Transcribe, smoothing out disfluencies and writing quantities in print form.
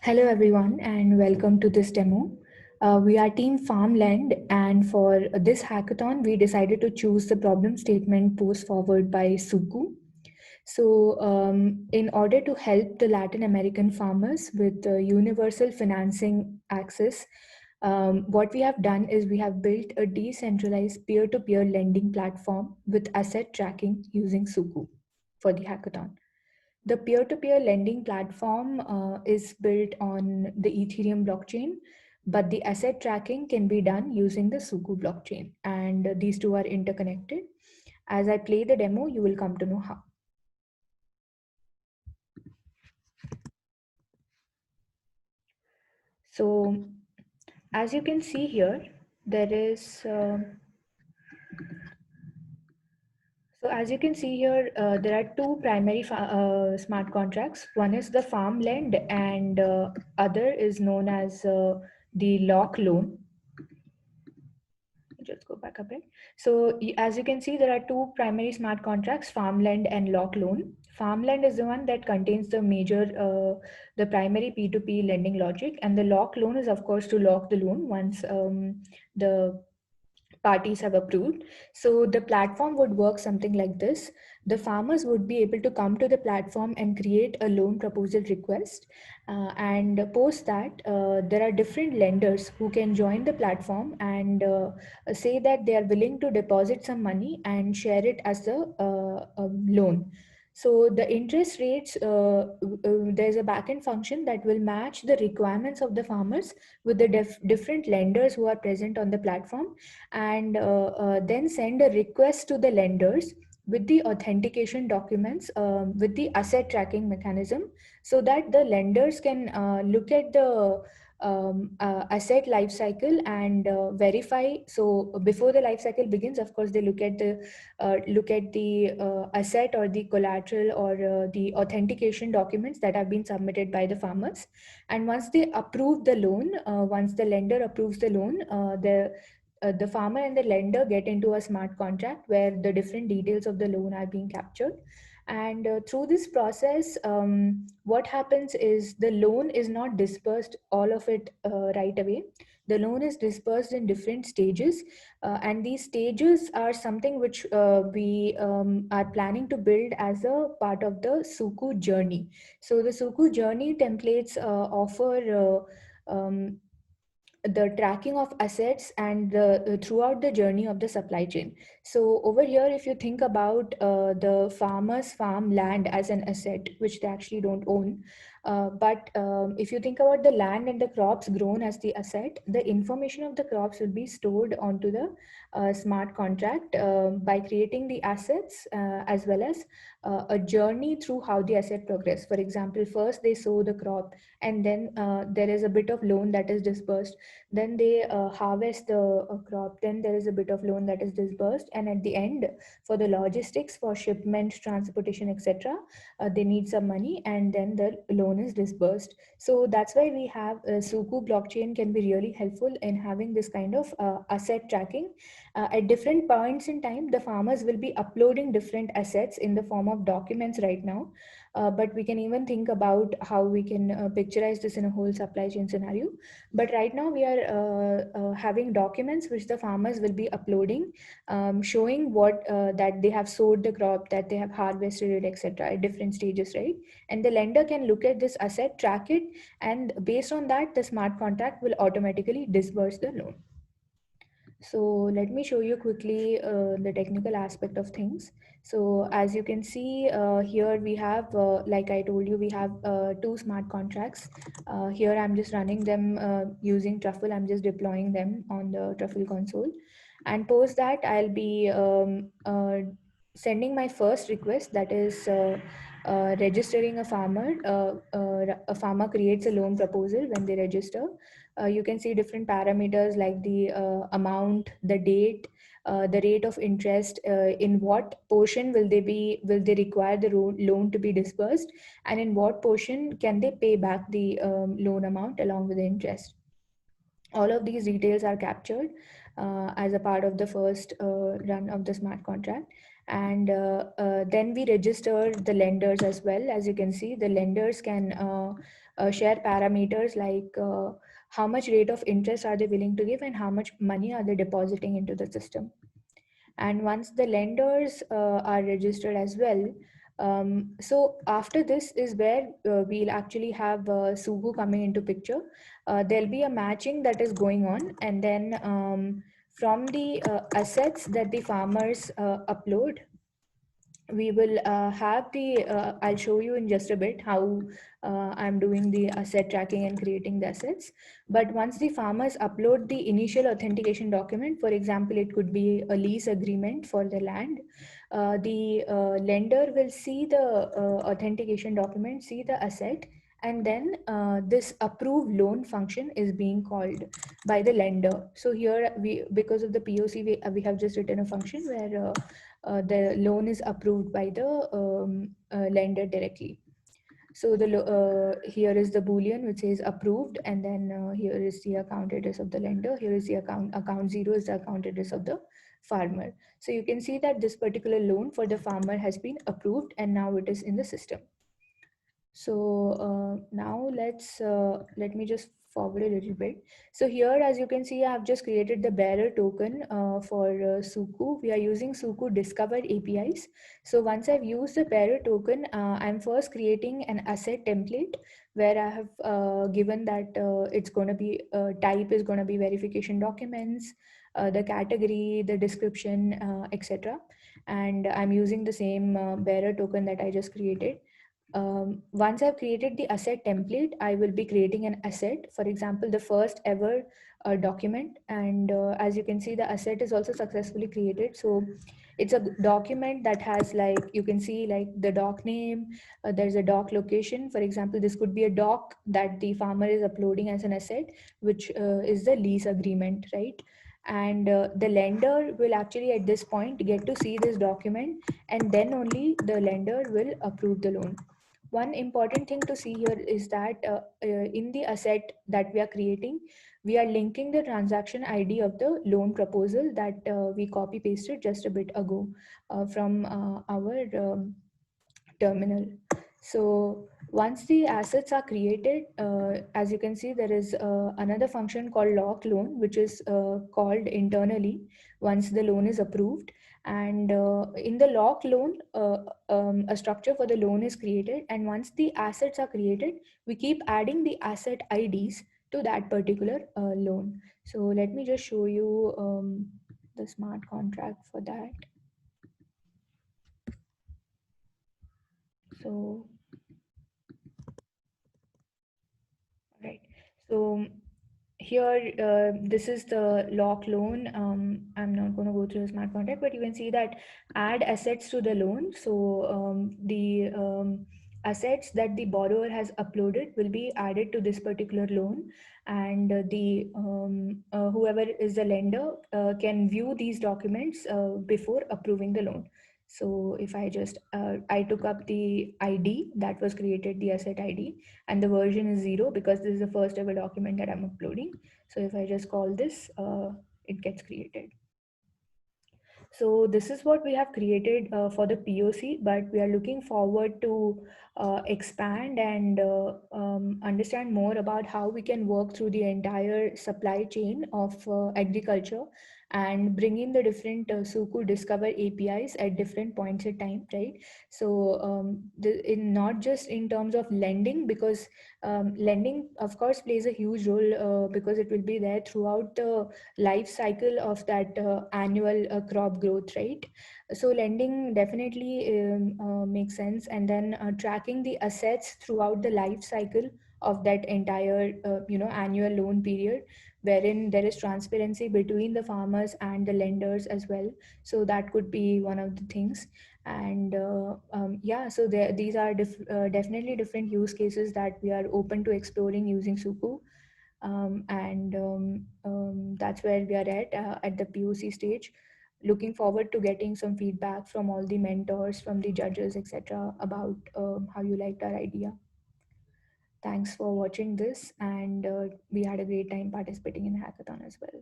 Hello everyone and welcome to this demo. We are Team Farmland, and for this hackathon we decided to choose the problem statement post forward by Suku. In order to help the Latin American farmers with universal financing access, what we have done is we have built a decentralized peer-to-peer lending platform with asset tracking using Suku for the hackathon. The peer-to-peer lending platform is built on the Ethereum blockchain, but the asset tracking can be done using the Suku blockchain, and these two are interconnected. As I play the demo, you will come to know how. So, as you can see here, there is as you can see here, there are two primary smart contracts. One is the farmland, and other is known as the lock loan. Just go back a bit. So as you can see, there are two primary smart contracts, farmland and lock loan. Farmland is the one that contains the primary P2P lending logic, and the lock loan is of course to lock the loan once the parties have approved. So the platform would work something like this. The farmers would be able to come to the platform and create a loan proposal request. And post that, there are different lenders who can join the platform and say that they are willing to deposit some money and share it as a loan. So the interest rates, there's a backend function that will match the requirements of the farmers with the different lenders who are present on the platform, and then send a request to the lenders with the authentication documents, with the asset tracking mechanism, so that the lenders can look at the asset life cycle and verify. So before the life cycle begins, of course, they look at the asset or the collateral or the authentication documents that have been submitted by the farmers. And once they approve the loan, once the lender approves the loan, the farmer and the lender get into a smart contract where the different details of the loan are being captured. And through this process, what happens is the loan is not dispersed all of it right away. The loan is dispersed in different stages, and these stages are something which we are planning to build as a part of the Suku journey. So the Suku journey templates offer the tracking of assets and throughout the journey of the supply chain. So over here, if you think about the farmers farm land as an asset which they actually don't own, but if you think about the land and the crops grown as the asset, the information of the crops will be stored onto the smart contract by creating the assets, as well as a journey through how the asset progress. For example, first they sow the crop, and then there is a bit of loan that is dispersed. Then they harvest the crop, then there is a bit of loan that is disbursed, and at the end, for the logistics, for shipment, transportation, etc., they need some money, and then the loan is disbursed. So that's why we have Suku blockchain can be really helpful in having this kind of asset tracking. At different points in time, the farmers will be uploading different assets in the form of documents right now, but we can even think about how we can picturize this in a whole supply chain scenario. But right now we are having documents which the farmers will be uploading, showing what that they have sowed the crop, that they have harvested it, etc., at different stages, right? And the lender can look at this asset, track it, and based on that, the smart contract will automatically disburse the loan. So let me show you quickly the technical aspect of things. So as you can see here, we have, like I told you, we have two smart contracts. Here I'm just running them using Truffle. I'm just deploying them on the Truffle console. And post that, I'll be sending my first request, that is registering a farmer. A farmer creates a loan proposal when they register. You can see different parameters like the amount, the date, the rate of interest, in what portion will they require the loan to be disbursed, and in what portion can they pay back the loan amount along with the interest. All of these details are captured as a part of the first run of the smart contract. And then we register the lenders as well. As you can see, the lenders can share parameters like how much rate of interest are they willing to give and how much money are they depositing into the system. And once the lenders are registered as well, so after this is where we'll actually have Sugu coming into picture. There'll be a matching that is going on, and then from the assets that the farmers upload, we will have the I'll show you in just a bit how I'm doing the asset tracking and creating the assets. But once the farmers upload the initial authentication document, for example, it could be a lease agreement for the land, the lender will see the authentication document, see the asset, and then this approve loan function is being called by the lender. So here we, because of the POC, we have just written a function where the loan is approved by the lender directly. So here is the boolean which says approved, and then here is the account address of the lender. Here is the account 0 is the account address of the farmer. So you can see that this particular loan for the farmer has been approved, and now it is in the system. So now let me just forward a little bit. So here, as you can see, I have just created the bearer token for Suku. We are using Suku Discover APIs. So once I've used the bearer token, I'm first creating an asset template where I have given that it's going to be type is going to be verification documents, the category, the description, etc. And I'm using the same bearer token that I just created. Once I've created the asset template, I will be creating an asset, for example, the first ever document. And as you can see, the asset is also successfully created. So it's a document that has, like, you can see like the doc name, there's a doc location. For example, this could be a doc that the farmer is uploading as an asset, which is the lease agreement, right? And the lender will actually at this point get to see this document, and then only the lender will approve the loan. One important thing to see here is that in the asset that we are creating, we are linking the transaction ID of the loan proposal that we copy pasted just a bit ago from our terminal. So once the assets are created, as you can see, there is another function called lock loan, which is called internally once the loan is approved. And in the lock loan, a structure for the loan is created. And once the assets are created, we keep adding the asset IDs to that particular loan. So let me just show you the smart contract for that. So, right. So here, this is the lock loan. I'm not going to go through the smart contract, but you can see that add assets to the loan. So the assets that the borrower has uploaded will be added to this particular loan, and the whoever is the lender can view these documents before approving the loan. So if I just I took up the ID that was created, the asset ID, and the version is 0 because this is the first ever document that I'm uploading. So if I just call this, it gets created. So this is what we have created for the POC, but we are looking forward to expand and understand more about how we can work through the entire supply chain of agriculture and bring in the different Suku Discover APIs at different points in time, right? So in not just in terms of lending, because lending of course plays a huge role because it will be there throughout the life cycle of that annual crop growth, right? So lending definitely makes sense, and then tracking the assets throughout the life cycle of that entire annual loan period, wherein there is transparency between the farmers and the lenders as well. So that could be one of the things. And yeah, so these are definitely different use cases that we are open to exploring using Suku. And that's where we are at the POC stage. Looking forward to getting some feedback from all the mentors, from the judges, etc., about how you liked our idea. Thanks for watching this, and we had a great time participating in hackathon as well.